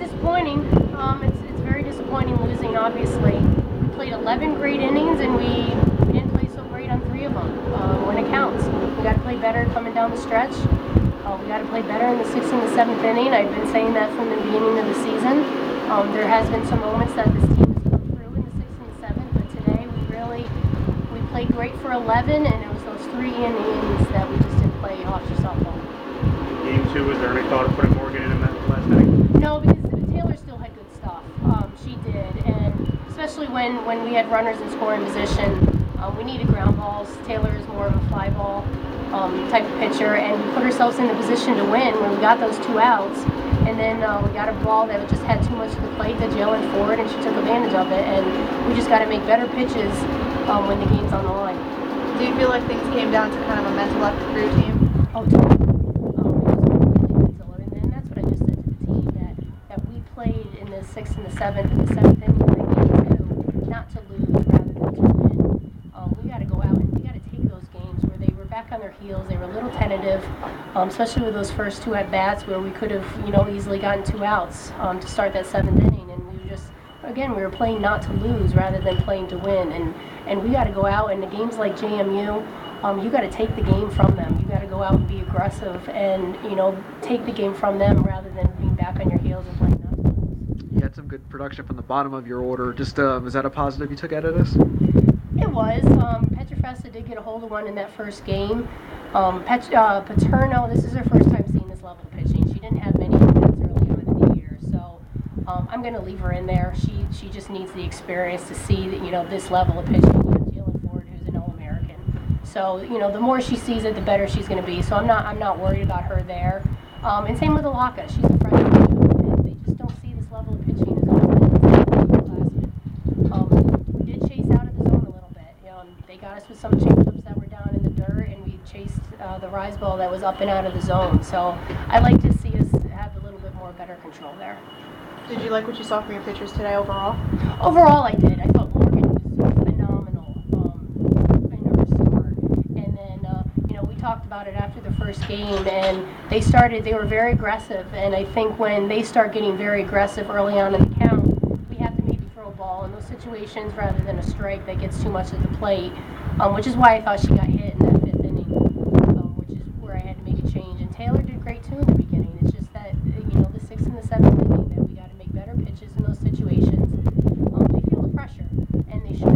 disappointing. It's very disappointing losing, obviously. We played 11 great innings, and we didn't play so great on 3 of them when it counts. We got to play better coming down the stretch. We got to play better in the 6th and the 7th inning. I've been saying that from the beginning of the season. There has been some moments that this team has come through in the 6th and the 7th, but today we played great for 11, and it was those 3 innings that we just didn't play Hofstra softball. Game 2, was there any thought of putting Morgan in that last inning? No, because Taylor still had good stuff. She did, and especially when we had runners in scoring position, we needed ground balls. Taylor is more of a fly ball type of pitcher, and we put ourselves in a position to win when we got those 2 outs. And then we got a ball that just had too much to the plate that Jalen forward, and she took advantage of it. And we just got to make better pitches when the game's on the line. Do you feel like things came down to kind of a mental effort for your team? Oh, totally. And that's what I just said to the team, that we played in the 6th and the 7th and the 7th inning of game 2, not to lose rather than to win. We got to go out and we got to take those games where they were back on their heels. They were a little tentative, especially with those first 2 at-bats where we could have, easily gotten 2 outs to start that 7th inning. And we just, again, we were playing not to lose rather than playing to win. And we got to go out, and the games like JMU, you got to take the game from them. You got to go out and be aggressive and, take the game from them rather than being back on your heels and playing not to lose. You had some good production from the bottom of your order. Just was that a positive you took out of this? It was. Petrofessa did get a hold of one in that first game. Paterno, this is her first time seeing this level of pitching. She didn't have many at-bats early on in the year, so I'm going to leave her in there. She just needs the experience to see that, this level of pitching. Jalen Ford, who's an All-American. So, the more she sees it, the better she's going to be. So I'm not worried about her there. And same with Alaka. She's a freshman too, and they just don't see this level of pitching as underclassmen. We did chase out of the zone a little bit. They got us with some changeups that were down in the dirt, and we chased the rise ball that was up and out of the zone. So I like to see us have a little bit more better control there. Did you like what you saw from your pitchers today overall? Overall, I did. I thought Morgan was phenomenal in her start. And then, we talked about it after the first game, and they were very aggressive. And I think when they start getting very aggressive early on in the count, we have to maybe throw a ball in those situations rather than a strike that gets too much at the plate, which is why I thought she got hit in that 5th inning, which is where I had to make a change. And Taylor did great, too, in the beginning. It's just that, the 6th and the 7th inning that we got to make better pitches in those situations. They feel the pressure, and they should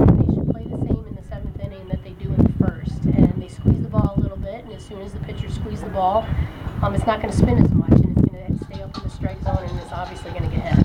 play the same in the 7th inning that they do in the 1st. And they squeeze the ball a little bit, and as soon as the pitchers squeeze the ball, it's not going to spin as much, and it's going to stay up in the strike zone, and it's obviously going to get hit.